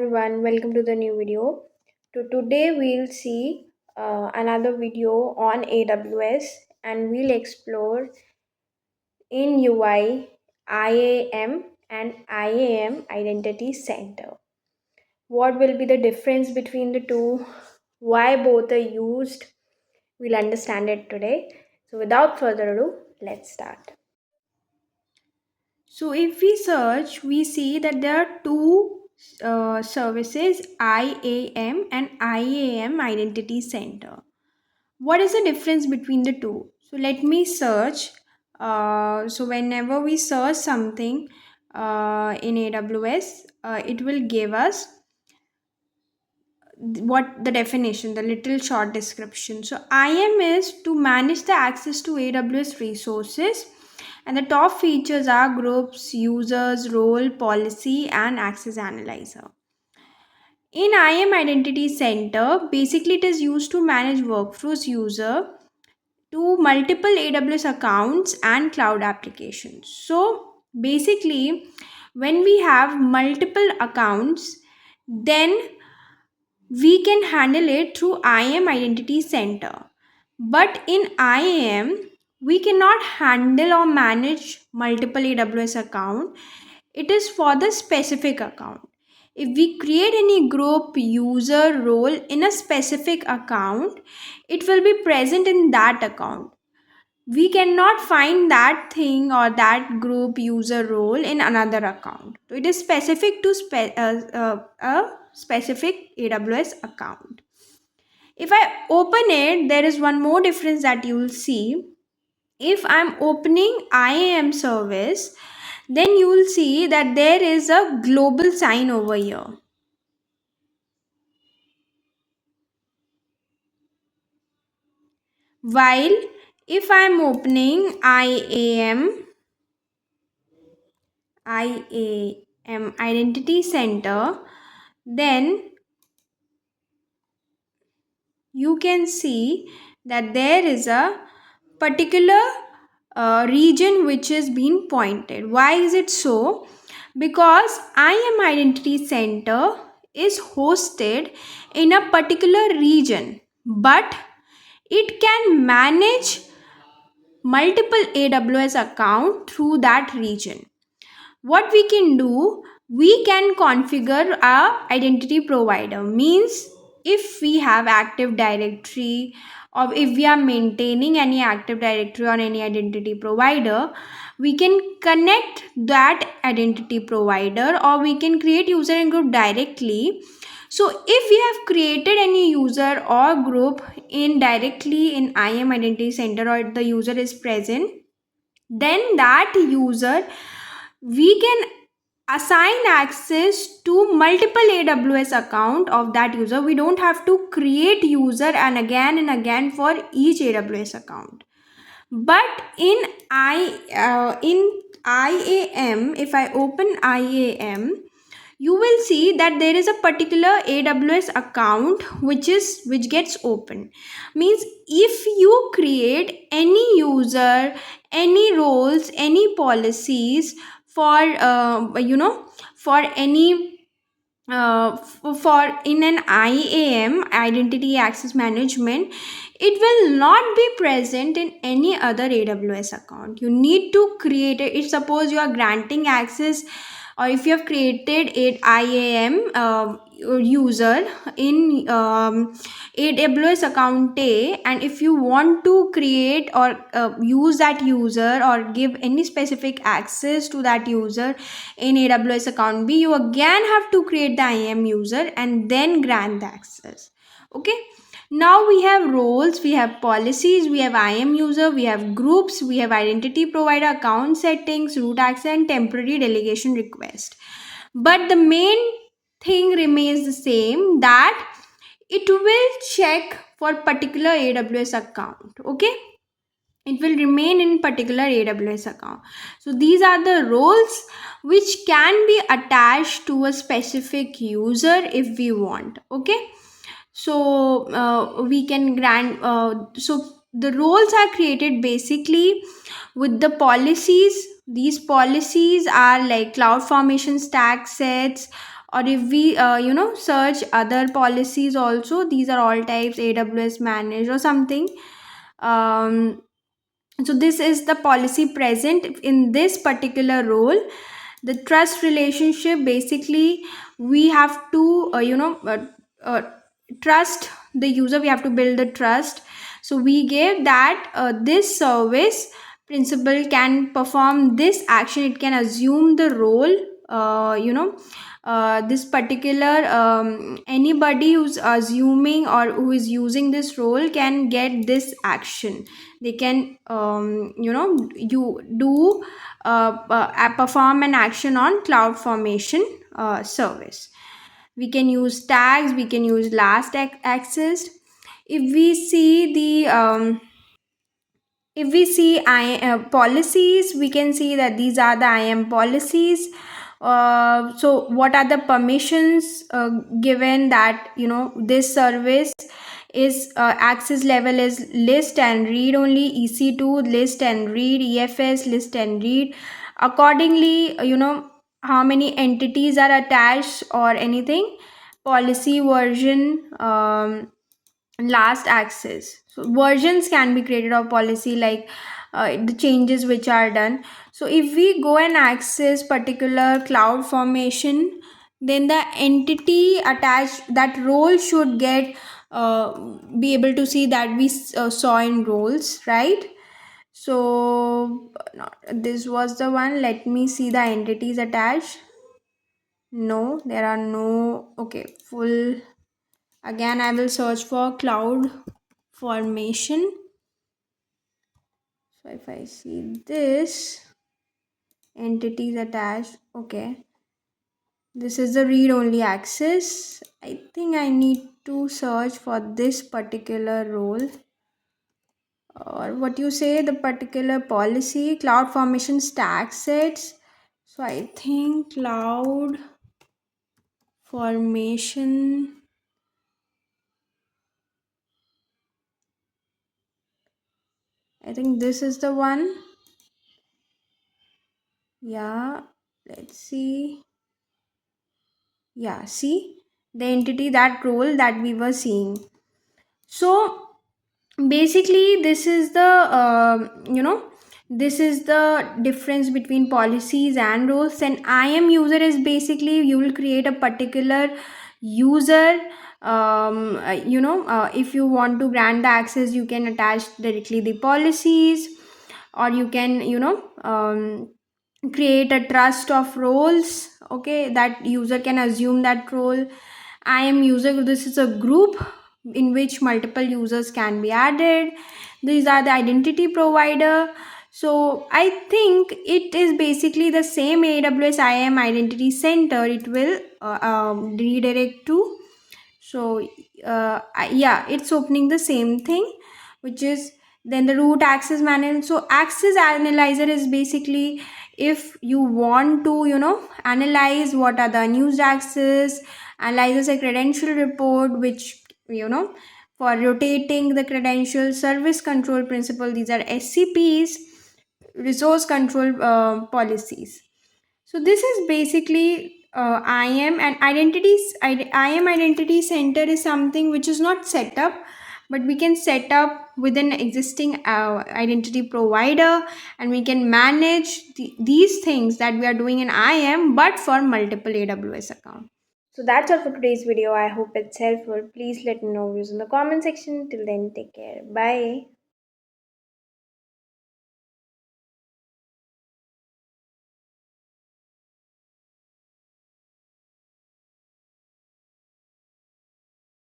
everyone, welcome to the new video. Today we'll see another video on AWS and we'll explore in UI, IAM and IAM Identity Center. What will be the difference between the two? Why both are used? We'll understand it today. So without further ado, let's start. So if we search, we see that there are two services, IAM and IAM Identity Center. What is the difference between the two? So let me search. So whenever we search something in AWS, it will give us what the definition, the little short description. So IAM is to manage the access to AWS resources, and the top features are groups, users, role, policy, and access analyzer. In IAM Identity Center, basically it is used to manage workflows user to multiple AWS accounts and cloud applications. So basically, when we have multiple accounts, then we can handle it through IAM Identity Center. But in IAM, we cannot handle or manage multiple AWS account. It is for the specific account. If we create any group, user, role in a specific account, it will be present in that account. We cannot find that thing or that group, user, role in another account. So it is specific to a specific AWS account. If I open it, there is one more difference that you will see. If I'm opening IAM service, then you will see that there is a global sign over here. While if I'm opening IAM Identity Center, then you can see that there is a particular region which is being pointed. Why is it so? Because IAM Identity Center is hosted in a particular region, but it can manage multiple AWS account through that region. What we can do, we can configure a identity provider. Means if we have active directory or if we are maintaining any active directory on any identity provider, we can connect that identity provider or we can create user and group directly. So if we have created any user or group in directly in IAM Identity Center or the user is present, then that user we can assign access to multiple AWS account of that user. We don't have to create user and again for each AWS account. But in IAM, if I open IAM, you will see that there is a particular AWS account which gets open. Means if you create any user, any roles, any policies for for any for in an IAM, identity access management, it will not be present in any other AWS account. You need to create it. If suppose you are granting access or if you have created an IAM user in AWS account A, and if you want to create or use that user or give any specific access to that user in AWS account B, you again have to create the IAM user and then grant the access. Okay. Now we have roles, we have policies, we have IAM user, we have groups, we have identity provider, account settings, root access, and temporary delegation request. But the main thing remains the same, that it will check for particular AWS account. Okay. It will remain in particular AWS account. So these are the roles which can be attached to a specific user if we want. Okay. So we can grant so the roles are created basically with the policies. These policies are like cloud formation stack sets or if we search other policies also, these are all types AWS managed or something. Um, so this is the policy present in this particular role. The trust relationship, basically we have to uh, trust the user, we have to build the trust. So we gave that this service principal can perform this action, it can assume the role. This particular anybody who's assuming or who is using this role can get this action. They can you do perform an action on cloud formation service. We can use tags, we can use last access. If we see the if we see policies, we can see that these are the IAM policies. So what are the permissions given, that this service is access level is list and read only, EC2 list and read, EFS list and read. Accordingly, how many entities are attached or anything, policy version, last access. So versions can be created of policy, like the changes which are done. So if we go and access particular cloud formation, then the entity attached, that role should get be able to see that we saw in roles, right? So this was the one. Let me see the entities attached. No, there are no. Okay, full. Again, I will search for cloud formation. So if I see this entities attached, okay, this is the read only access. I think I need to search for this particular role, or what you say, the particular policy, cloud formation stack sets. So I think cloud formation, I think this is the one. Yeah, let's see. Yeah, see the entity, that role that we were seeing. So basically this is the this is the difference between policies and roles. And IAM user is basically you will create a particular user. If you want to grant the access, you can attach directly the policies, or you can create a trust of roles. Okay, that user can assume that role. I am user, this is a group in which multiple users can be added. These are the identity provider. So I think it is basically the same AWS IAM identity center, it will redirect to. So yeah, it's opening the same thing, which is then the root access manager. So access analyzer is basically, if you want to analyze what are the unused access, analyzes a credential report, which for rotating the credential, service control principle, these are SCPs, resource control policies. So this is basically IAM. And identities. IAM identity center is something which is not set up, but we can set up with an existing identity provider, and we can manage these things that we are doing in IAM, but for multiple AWS accounts. So that's all for today's video. I hope it's helpful. Please let me know views in the comment section. Till then, take care. Bye.